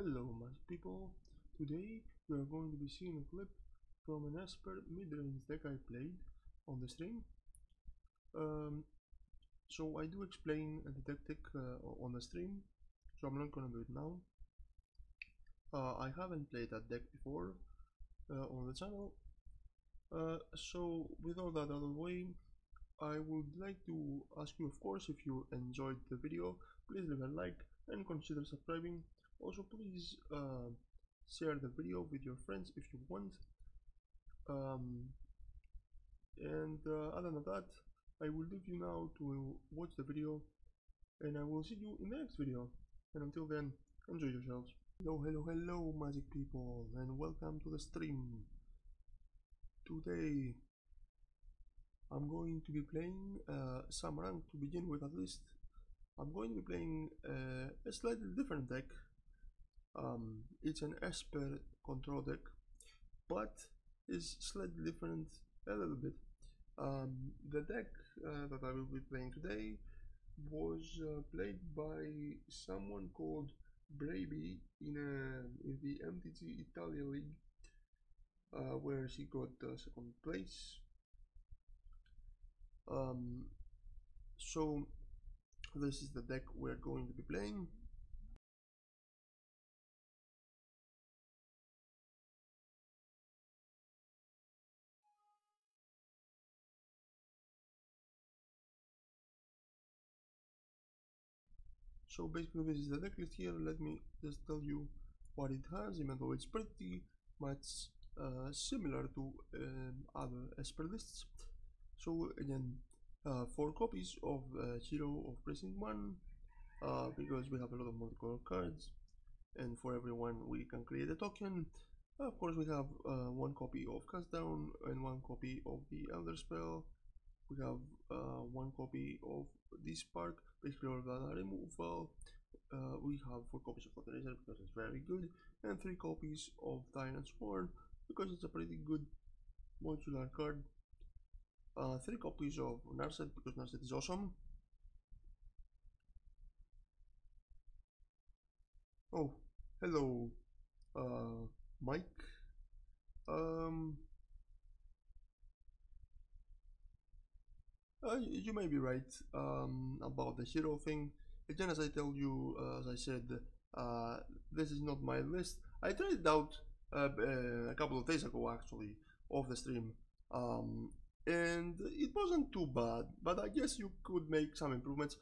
Hello magic people, today we are going to be seeing a clip from an Esper mid-range deck I played on the stream. So I do explain the deck on the stream, so I'm not gonna do it now. I haven't played that deck before on the channel, so with all that out of the way, I would like to ask you, of course, if you enjoyed the video, please leave a like and consider subscribing. Also, please share the video with your friends if you want. Other than that, I will leave you now to watch the video, and I will see you in the next video. And until then, enjoy yourselves. Hello, magic people, and welcome to the stream. Today, I'm going to be playing some rank to begin with, at least. I'm going to be playing a slightly different deck. It's an Esper control deck, but is slightly different a little bit. The deck that I will be playing today was played by someone called Braby in the MTG Italia League, where she got second place. So this is the deck we're going to be playing. So basically this is the deck list here. Let me just tell you what it has, even though it's pretty much similar to other Esper lists. So again, 4 copies of Hero of Precinct 1, because we have a lot of multicolor cards, and for everyone we can create a token. Of course, we have 1 copy of Cast Down and 1 copy of the Elder Spell. We have 1 copy of this Spark, basically all of that are removal. We have 4 copies of Fertilizer because it's very good, and 3 copies of Tyrant's Horn because it's a pretty good modular card. 3 copies of Narset because Narset is awesome. Oh, hello, Mike. You may be right about the hero thing. Again, as I told you, as I said, this is not my list. I tried it out a couple of days ago, actually, off the stream, and it wasn't too bad, but I guess you could make some improvements.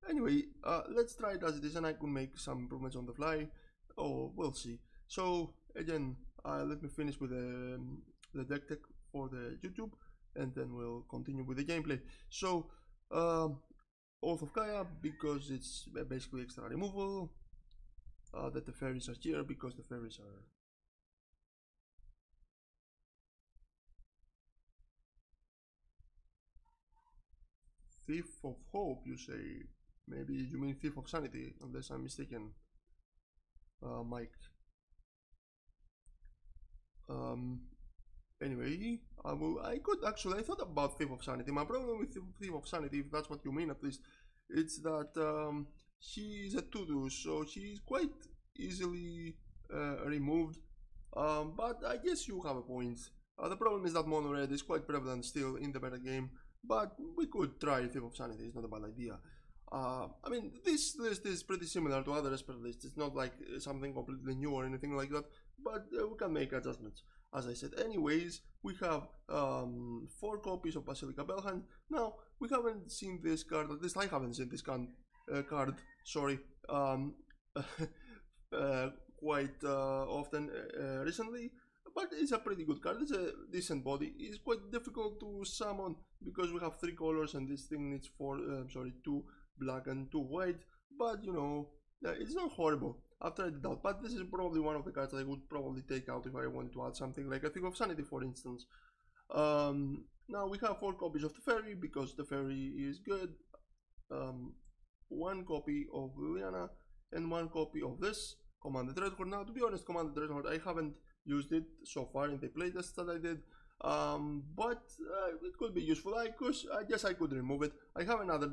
Anyway, let's try it as it is, and I could make some improvements on the fly. Oh, we'll see. So again, let me finish with the deck for the YouTube, and then we'll continue with the gameplay. So, Oath of Kaya, because it's basically extra removal. That the fairies are here because the fairies are Thief of Hope, you say? Maybe you mean Thief of Sanity, unless I'm mistaken, Mike. Anyway, I thought about Thief of Sanity. My problem with Thief of Sanity, if that's what you mean at least, it's that she's a 2/2, so she's quite easily removed. But I guess you have a point. The problem is that mono red is quite prevalent still in the meta game, but we could try Thief of Sanity, it's not a bad idea. I mean, this list is pretty similar to other Esper lists. It's not like something completely new or anything like that, but we can make adjustments, as I said. Anyways, we have 4 copies of Basilica Bellhand. Now, we haven't seen this card, at least I haven't seen this card, sorry, quite often recently, but it's a pretty good card. It's a decent body. It's quite difficult to summon because we have 3 colors and this thing needs 2 black and 2 white, but you know, it's not horrible. I've tried it out, but this is probably one of the cards I would probably take out if I wanted to add something like a Thief of Sanity, for instance. Now we have 4 copies of the fairy because the fairy is good. 1 copy of Liliana and 1 copy of this Commanded Dreadhorde. Now, to be honest, Commanded Dreadhorde, I haven't used it so far in the playtests that I did, but it could be useful. I guess I could remove it. I have another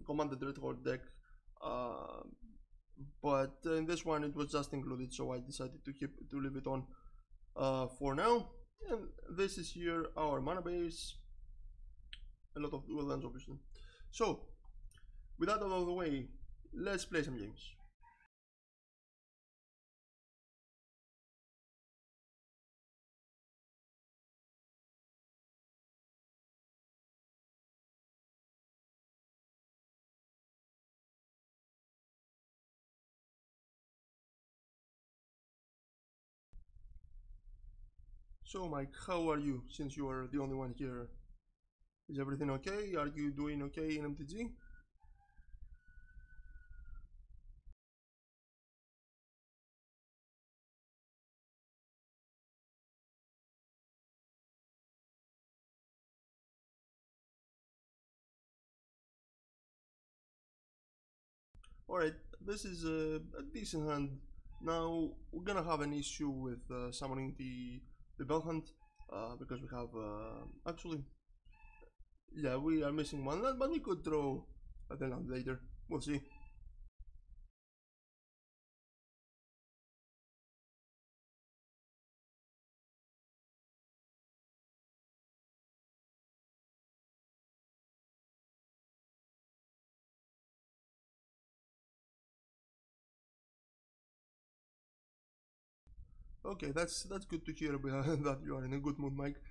Commanded Dreadhorde deck but in this one it was just included, so I decided to leave it on for now. And this is here our mana base, a lot of dual lands obviously. So with that out of the way, let's play some games. So Mike, how are you, since you are the only one here? Is everything okay? Are you doing okay in MTG? Alright, this is a decent hand. Now, we're gonna have an issue with summoning the Bell Hunt, because we have, actually, yeah, we are missing one land, but we could throw the land later. We'll see. Okay, that's good to hear that you are in a good mood, Mike.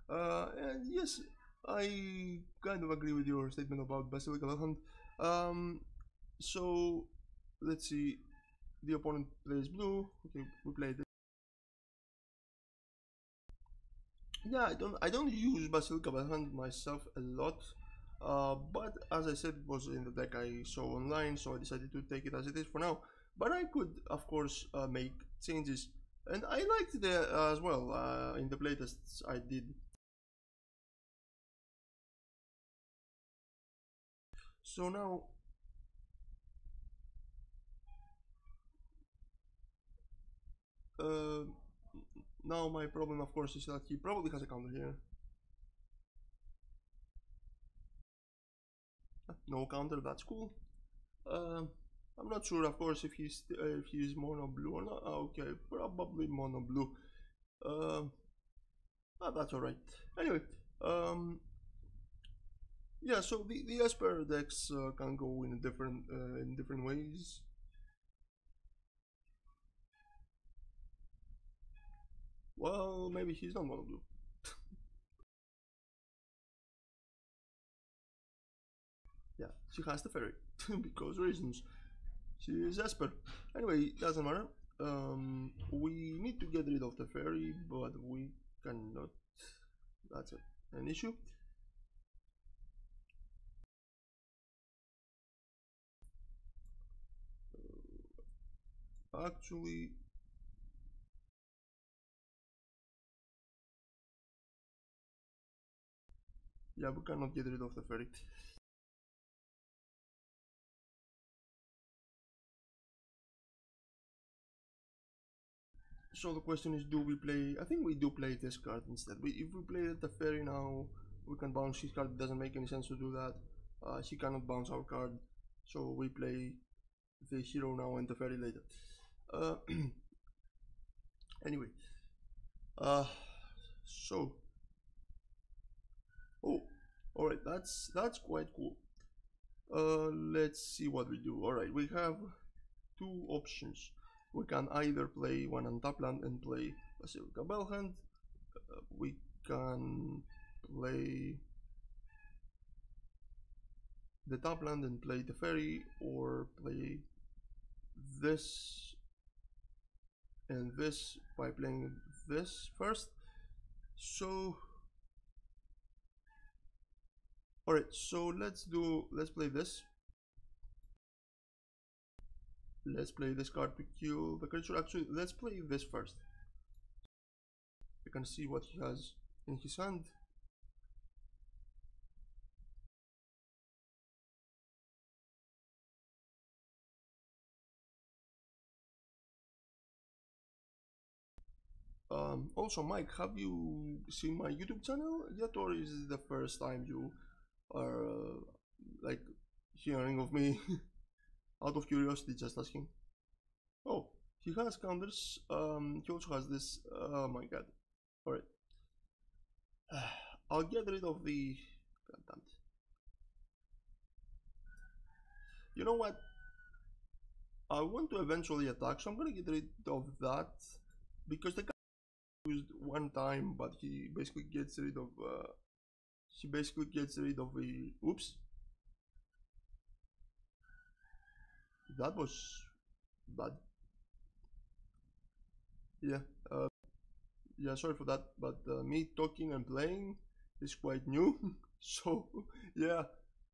And yes, I kind of agree with your statement about Basilica Bell Hunt. So let's see. The opponent plays blue. Okay, we played it. Yeah, I don't use Basilica Bell Hunt myself a lot. But as I said, it was in the deck I saw online, so I decided to take it as it is for now. But I could, of course, make changes, and I liked it as well in the playtests I did. So uh, now my problem, of course, is that he probably has a counter here. No counter, that's cool. Uh, I'm not sure, of course, if he's mono blue or not. Okay, probably mono blue. Uh, that's alright. Anyway, yeah. So the Esper decks can go in different ways. Well, maybe he's not mono blue. Yeah, she has the fairy because reasons. She is Esper. Anyway, doesn't matter. We need to get rid of the fairy, but we cannot. That's an issue. Actually, yeah, we cannot get rid of the fairy. So the question is, do we play? I think we do play this card instead. If we play the fairy now, we can bounce his card. It doesn't make any sense to do that. He cannot bounce our card, so we play the hero now and the fairy later. Uh, anyway, uh, so oh, all right, that's quite cool. Let's see what we do. All right, we have two options. We can either play one untap land and play Basilica Bellhand. We can play the top land and play the fairy, or play this and this by playing this first. So alright, so let's play this. Let's play this card to kill the creature. Actually, let's play this first. You can see what he has in his hand. Also, Mike, have you seen my YouTube channel yet, or is it the first time you are like hearing of me? Out of curiosity, just asking. Oh, he has counters. He also has this. Oh my god. Alright. I'll get rid of the. God damn it. You know what? I want to eventually attack, so I'm gonna get rid of that because the guy used one time, but he basically gets rid of. He basically gets rid of the. Oops, that was bad. Yeah, yeah. Sorry for that, but me talking and playing is quite new, so yeah,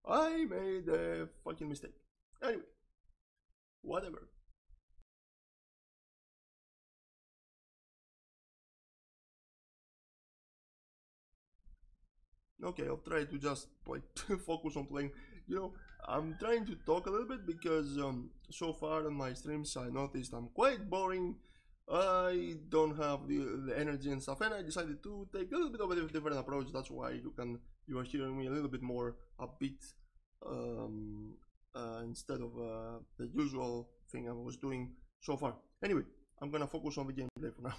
I made a fucking mistake. Anyway, whatever. Okay, I'll try to just like focus on playing. You know, I'm trying to talk a little bit because so far on my streams I noticed I'm quite boring. I don't have the energy and stuff, and I decided to take a little bit of a different approach. That's why you are hearing me a little bit more upbeat um, instead of the usual thing I was doing so far. Anyway, I'm gonna focus on the gameplay for now.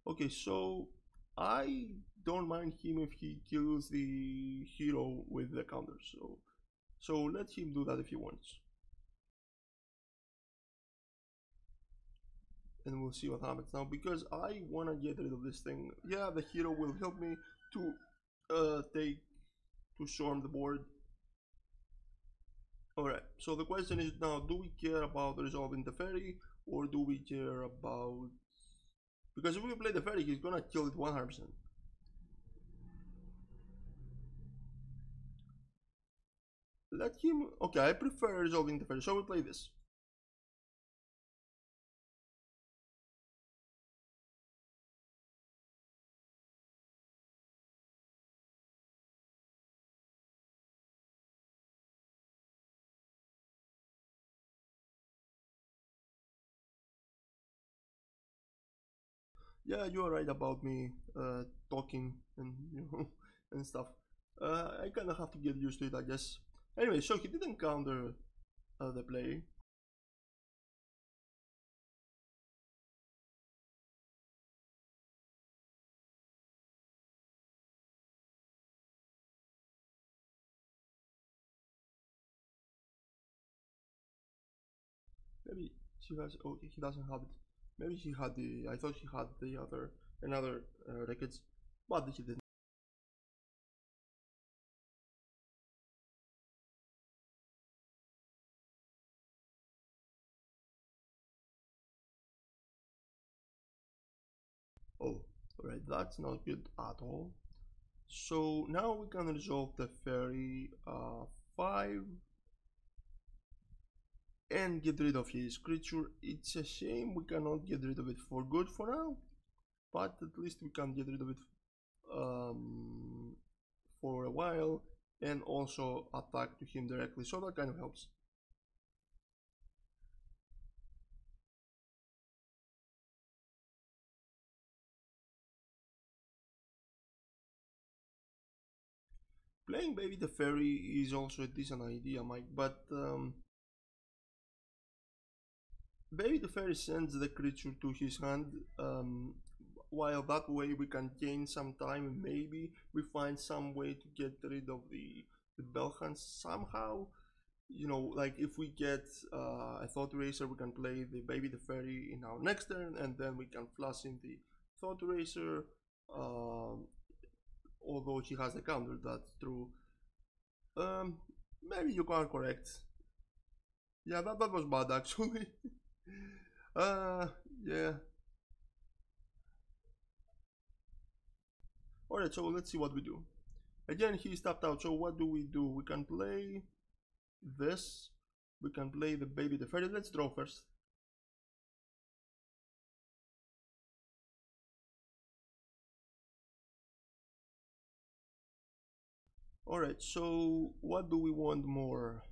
Okay, so I don't mind him if he kills the hero with the counter. So let him do that if he wants, and we'll see what happens now. Because I wanna get rid of this thing. Yeah, the hero will help me to take to storm the board. All right. So the question is now: do we care about resolving the fairy, or do we care about? Because if we play the fairy, he's gonna kill it 100%. Let him. Okay, I prefer resolving the fairy. So we play this. Yeah, you are right about me talking and and stuff. I kind of have to get used to it, I guess. Anyway, so he didn't counter the play. Maybe she has. Oh, he doesn't have it. Maybe he had the. I thought he had the other another records, but he didn't. Oh, alright, that's not good at all. So now we can resolve the fairy 5 and get rid of his creature. It's a shame we cannot get rid of it for good for now, but at least we can get rid of it um, for a while and also attack to him directly, so that kind of helps. Playing Baby the Fairy is also a decent idea, Mike, but Baby the Fairy sends the creature to his hand, while that way we can gain some time and maybe we find some way to get rid of the Belhans somehow. You know, like if we get a Thought Eraser, we can play the Baby the Fairy in our next turn, and then we can flush in the Thought Eraser. Although he has the counter, that's true. Um, Maybe you are correct. Yeah, that was bad actually. uh, yeah. Alright, so let's see what we do. Again, he's tapped out, so what do? We can play this. We can play the Baby the Fairy. Let's draw first. Alright, so what do we want more?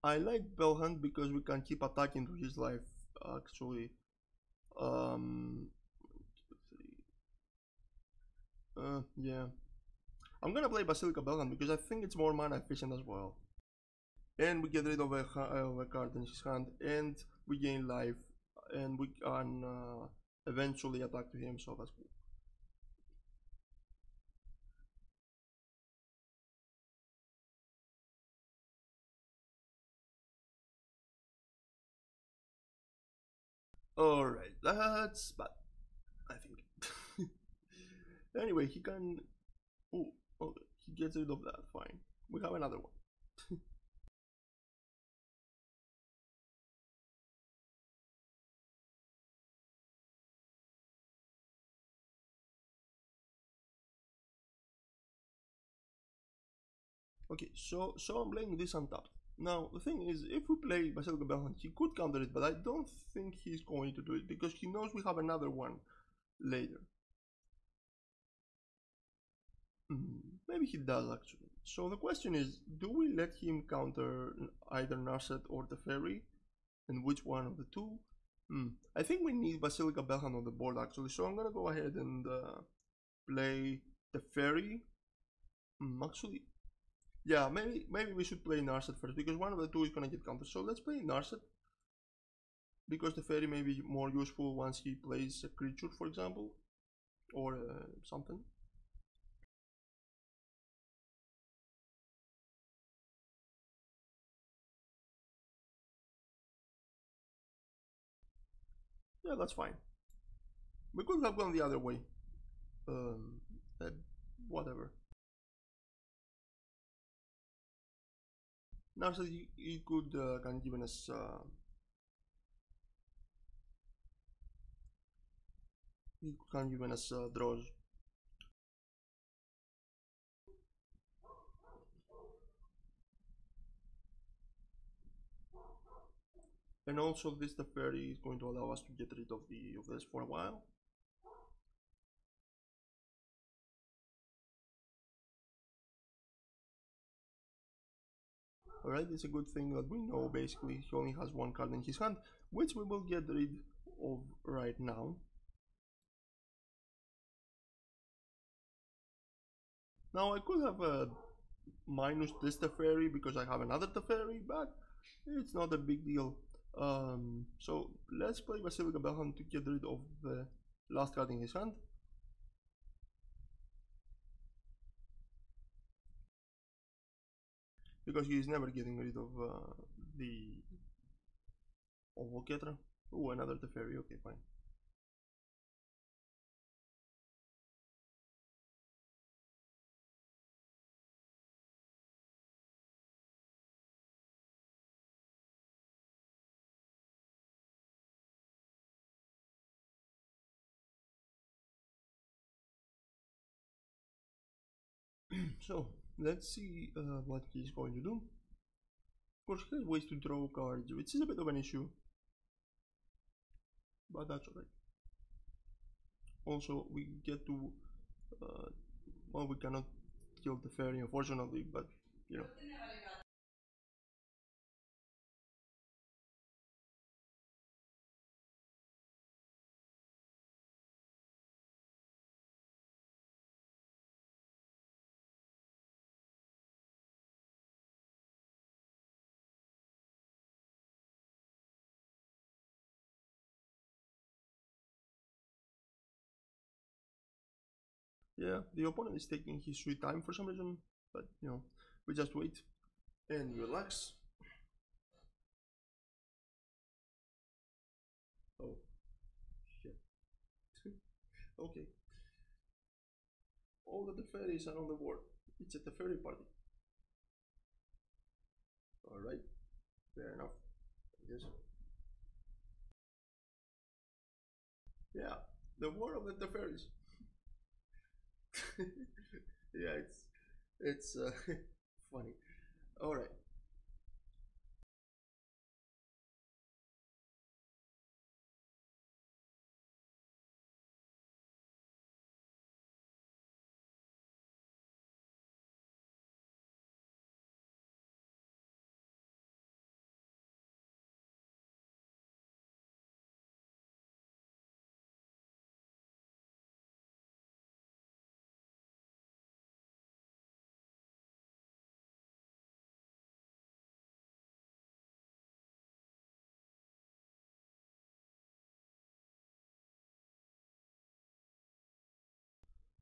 I like Bellhand because we can keep attacking to his life, actually. Um, yeah. I'm gonna play Basilica Bellhand because I think it's more mana efficient as well. And we get rid of a card in his hand, and we gain life, and we can eventually attack to him, so that's cool. Alright, that's bad, I think. Anyway, he can... Oh, okay, he gets rid of that, fine. We have another one. Okay, so I'm playing this untapped. Now, the thing is, if we play Basilica Bellhand, he could counter it, but I don't think he's going to do it, because he knows we have another one later. Maybe he does, actually. So the question is, do we let him counter either Narset or the Fairy? And which one of the two? I think we need Basilica Bellhand on the board, actually, so I'm gonna go ahead and play the Fairy. Actually, yeah, maybe we should play Narset first, because one of the two is gonna get countered. So let's play Narset, because the Fairy may be more useful once he plays a creature, for example, or something. Yeah, that's fine. We could have gone the other way. Um, uh, Whatever. Narset, he could can given us draws. And also this the fairy is going to allow us to get rid of this for a while. Alright, it's a good thing that we know basically he only has one card in his hand, which we will get rid of right now. Now I could have minus this Teferi because I have another Teferi, but it's not a big deal. So let's play Basilica Bellhand to get rid of the last card in his hand. Because he is never getting rid of the... of Volketra. Oh, another Teferi, okay, fine. So, let's see what he's going to do. Of course, he has ways to draw cards, which is a bit of an issue. But that's alright. Also, we get to... well, we cannot kill the fairy, unfortunately, but, you know. Yeah, the opponent is taking his sweet time for some reason, but, you know, we just wait and relax. Oh, shit. Okay. All the fairies are on the board. It's at the fairy party. Alright, fair enough. Yes. Yeah, the war of the fairies. Yeah, it's funny. Alright.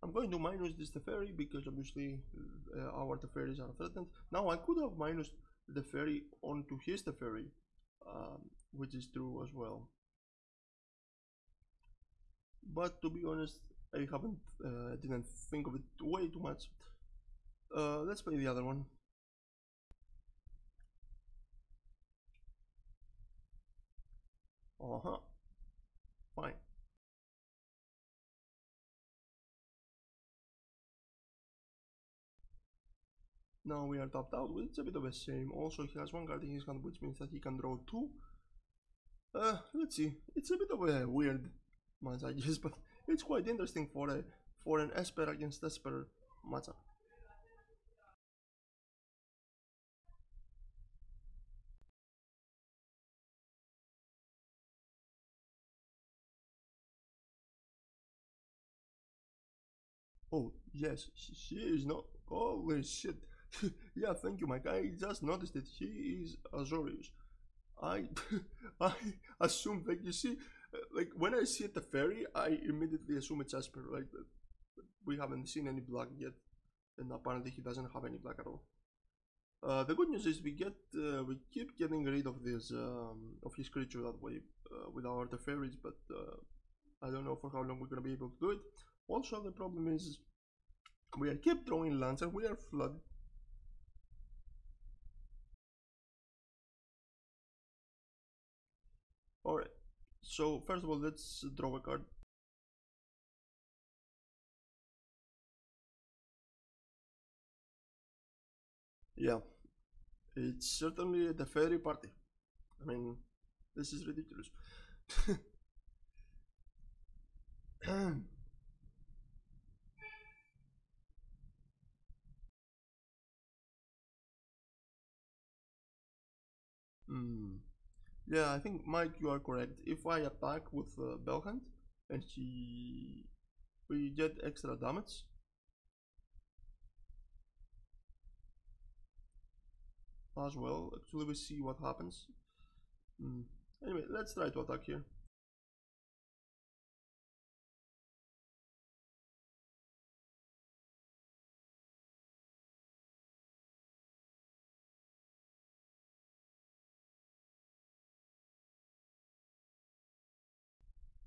I'm going to minus this Teferi because obviously our Teferis are threatened. Now I could have minus the Teferi onto his Teferi, which is true as well. But to be honest, I didn't think of it way too much. Let's play the other one. Fine. Now we are tapped out, which is a bit of a shame. Also, he has one card in his hand, which means that he can draw two. Let's see. It's a bit of a weird match, I guess, but it's quite interesting for an Esper against Esper matchup. Oh yes, she is not. Holy shit! Yeah, thank you, Mike. I just noticed it. He is Azorius. I I assume, like, you see, like when I see the fairy, I immediately assume it's Esper. Like, we haven't seen any black yet, and apparently he doesn't have any black at all. The good news is we keep getting rid of this of his creature that way with our fairies, but I don't know for how long we're gonna be able to do it. Also, the problem is we are keep throwing lands and we are flooded. Alright, so first of all, let's draw a card. Yeah, it's certainly the fairy party. I mean, this is ridiculous. Yeah, I think, Mike, you are correct. If I attack with Bellhand and we get extra damage. As well, actually we see what happens. Anyway, let's try to attack here.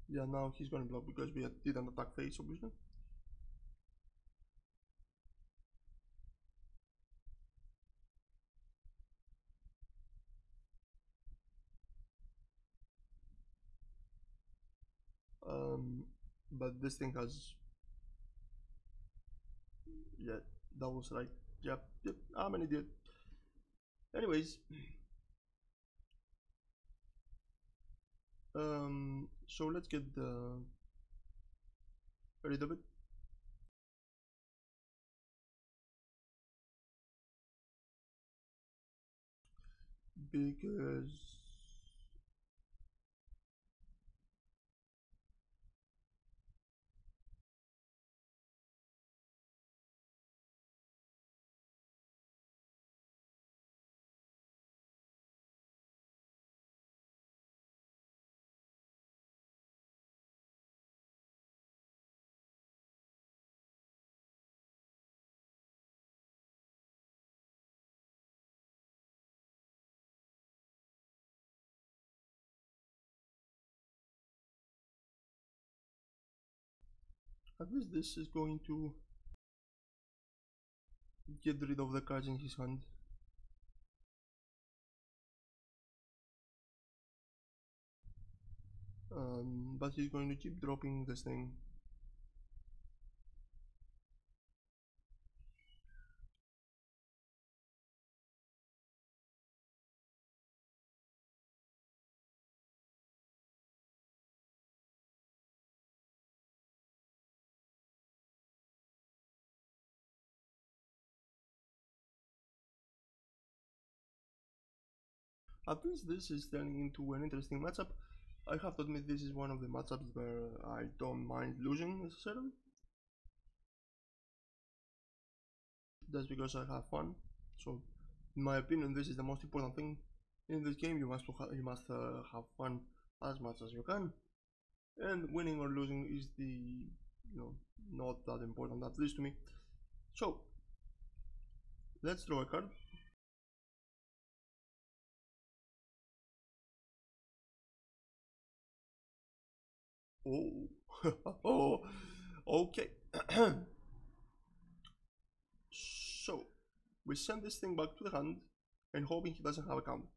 Yeah, now he's gonna block because we did an attack phase, obviously. But this thing has, yeah, that was right. Yep, I'm an idiot. Anyways, so let's get rid of it. Because at least this is going to get rid of the cards in his hand. But he's going to keep dropping this thing. At least this is turning into an interesting matchup. I have to admit this is one of the matchups where I don't mind losing necessarily. That's because I have fun. So, in my opinion, this is the most important thing in this game. You must have fun as much as you can, and winning or losing is the you know, not that important, at least to me. So let's draw a card. Oh, oh, okay. So we send this thing back to the hand and hoping he doesn't have a counter.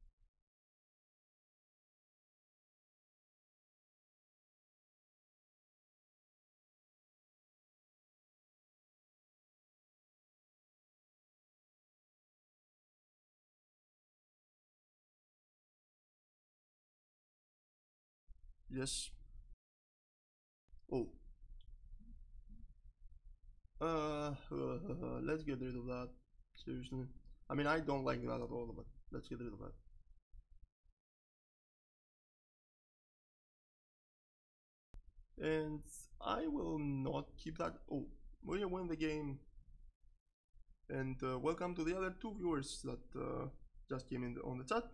Yes. Oh. Let's get rid of that. Seriously. I mean, I don't like that at all, but let's get rid of that. And I will not keep that. Oh, we win the game. And welcome to the other two viewers that just came in on the chat.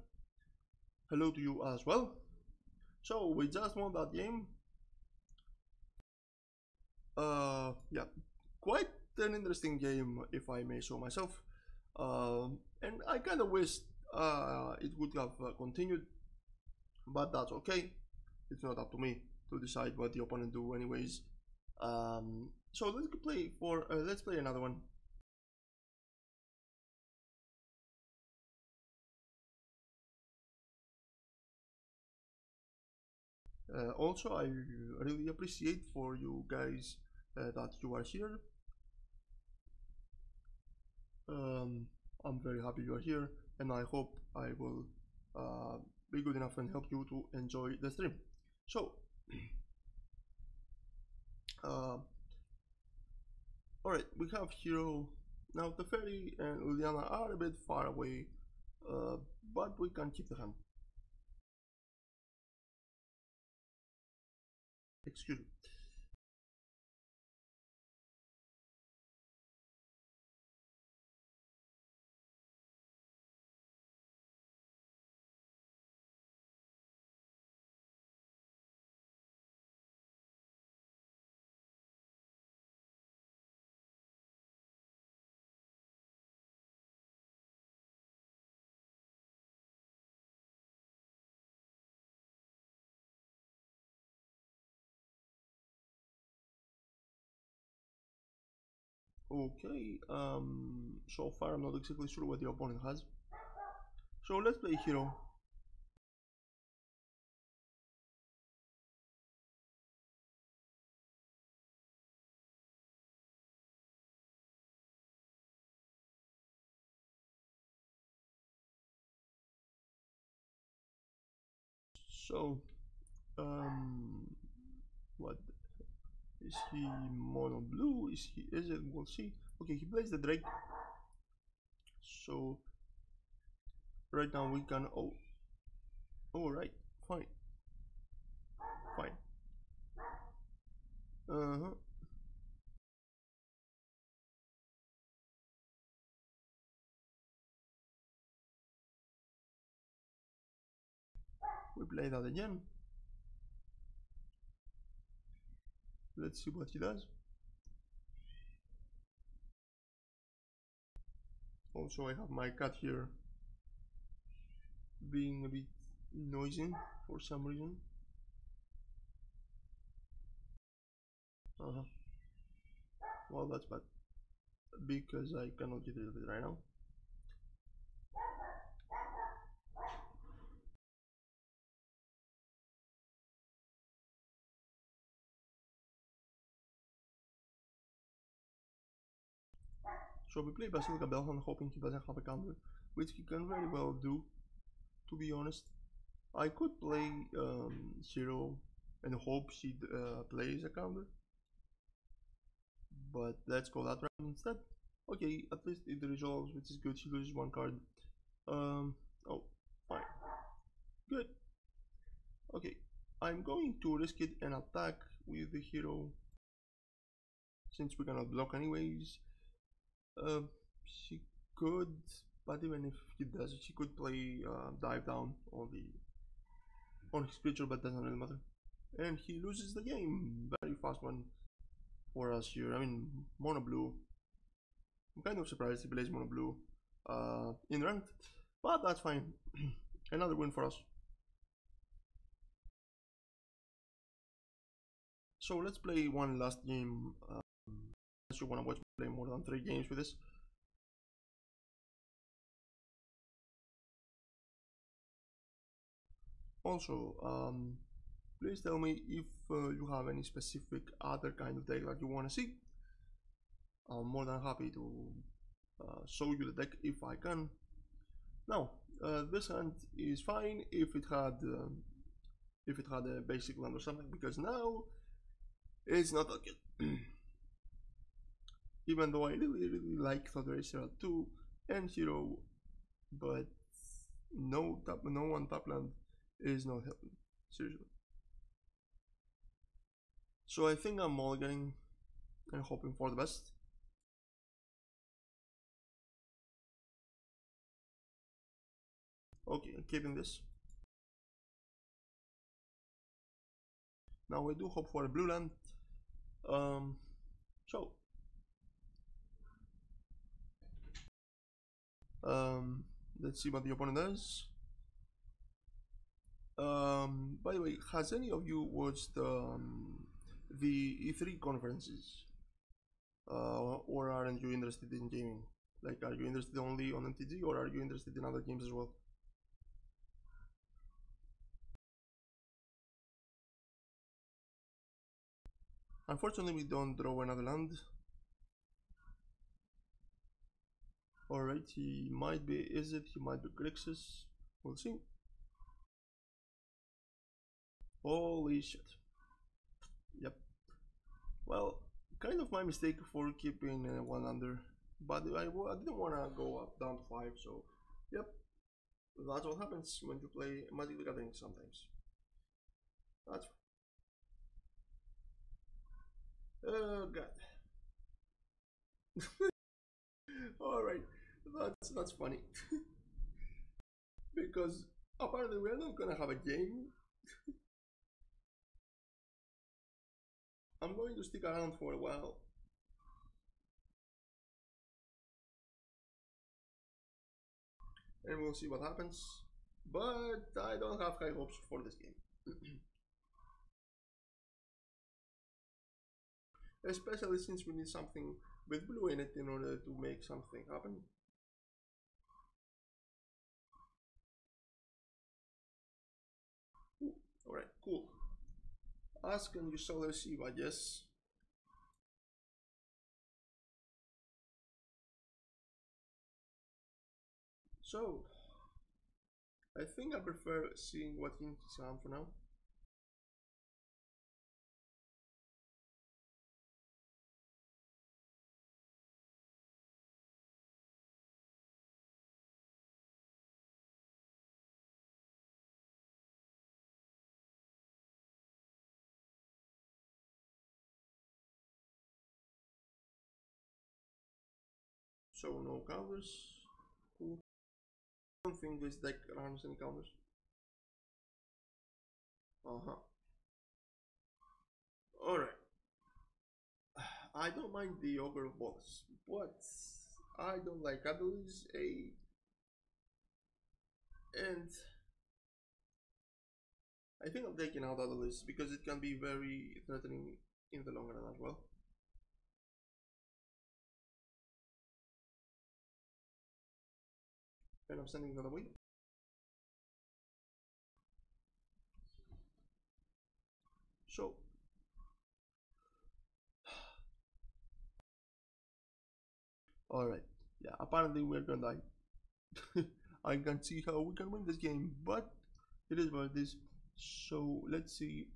Hello to you as well. So we just won that game. Yeah, quite an interesting game, if I may so myself. And I kind of wish it would have continued, but that's okay. It's not up to me to decide what the opponent do, anyways. So let's play another one. Also, I really appreciate for you guys that you are here. I'm very happy you are here, and I hope I will be good enough and help you to enjoy the stream. So, alright, we have Hero. Now, the Fairy and Liliana are a bit far away, but we can keep the hand. Excuse me. Okay, so far I'm not exactly sure what the opponent has. So let's play Hero. So, what is he? Mono blue? Is it? We'll see. Okay, he plays the Drake. So right now we can. Oh, right, fine, fine. Uh-huh. We play that again. Let's see what he does. Also, I have my cat here being a bit noisy for some reason. Uh-huh. Well, that's bad because I cannot get rid of it right now. So we play Basilica Belhan hoping he doesn't have a counter, which he can very well do, to be honest. I could play Hero and hope she plays a counter, but let's go that round instead. Okay, at least it resolves, which is good. She loses one card. Oh, fine. Good. Okay, I'm going to risk it and attack with the Hero since we cannot block anyways. She could, but even if he does, she could play dive down on his creature, but doesn't really matter. And he loses the game. Very fast one. Whereas here, I mean, mono blue. I'm kind of surprised he plays mono blue in ranked, but that's fine. Another win for us. So let's play one last game. Unless you want to watch me play more than 3 games with this. Also, please tell me if you have any specific other kind of deck that you want to see. I'm more than happy to show you the deck if I can. Now, this hand is fine if it had a basic land or something, because now it's not that good. Even though I really like Thought Racer 2 and Hero, but no one tap land is not helping. Seriously. So I think I'm mulliganing and hoping for the best. Okay, keeping this. Now we do hope for a blue land. So let's see what the opponent does. By the way, has any of you watched the E3 conferences? Or aren't you interested in gaming? Like, are you interested only on MTG, or are you interested in other games as well? Unfortunately, we don't draw another land. Alright, he might be Izzet, he might be Grixis. We'll see. Holy shit. Yep. Well, kind of my mistake for keeping 1 under. But I didn't want to go up down to 5, so yep. That's what happens when you play Magic the Gathering sometimes. That's oh god. Alright, that's funny. Because apparently we're not gonna have a game. I'm going to stick around for a while. And we'll see what happens. But I don't have high hopes for this game. Especially since we need something with blue in it in order to make something happen. Alright, cool. Ask and you shall receive, I guess. So, I think I prefer seeing what in his hand for now. So no counters. Cool. I don't think this deck runs any counters. Alright. I don't mind the Ogre of Boss, but I don't like Catalyst A, and I think I'm taking out Catalyst because it can be very threatening in the long run as well. And I'm sending that away. So alright, yeah, apparently we're gonna die. I can see how we can win this game, but it is what it is. So let's see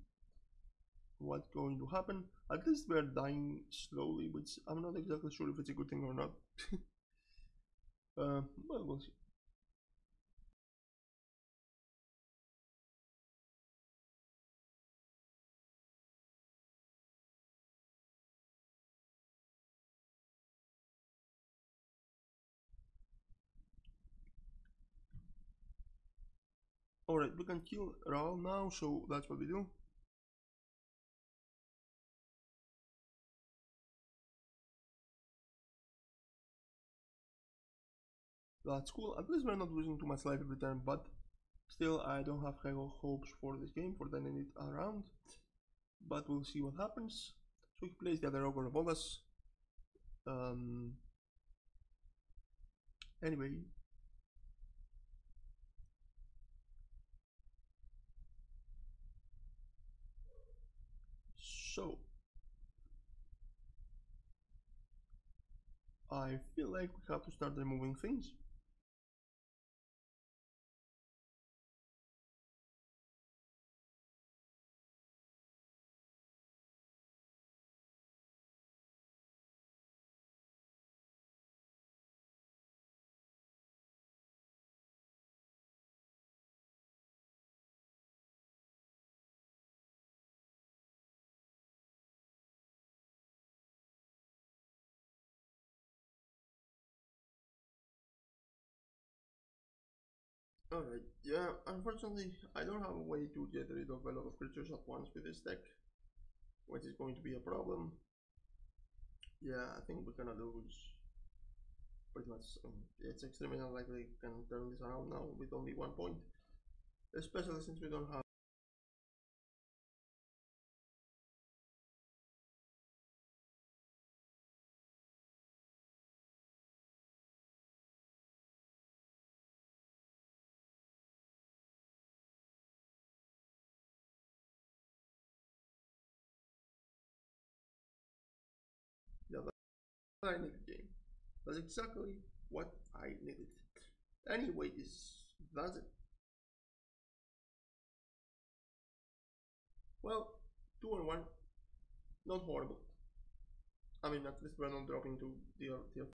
what's going to happen. At least we're dying slowly, which I'm not exactly sure if it's a good thing or not. Well, we'll see. Alright, we can kill Raul now, so that's what we do. That's cool. At least we're not losing too much life every turn, but still I don't have high hopes for this game, for turning it around. But we'll see what happens. So he plays the other ogre above us. Anyway. So I feel like we have to start removing things. Alright, yeah, unfortunately I don't have a way to get rid of a lot of creatures at once with this deck, which is going to be a problem. Yeah, I think we're gonna lose pretty much. It's extremely unlikely we can turn this around now with only 1 point, especially since we don't have the other. I need a game. That's exactly what I needed. Anyways, that's it. Well, 2 and 1, not horrible. I mean, at least we're not dropping to tier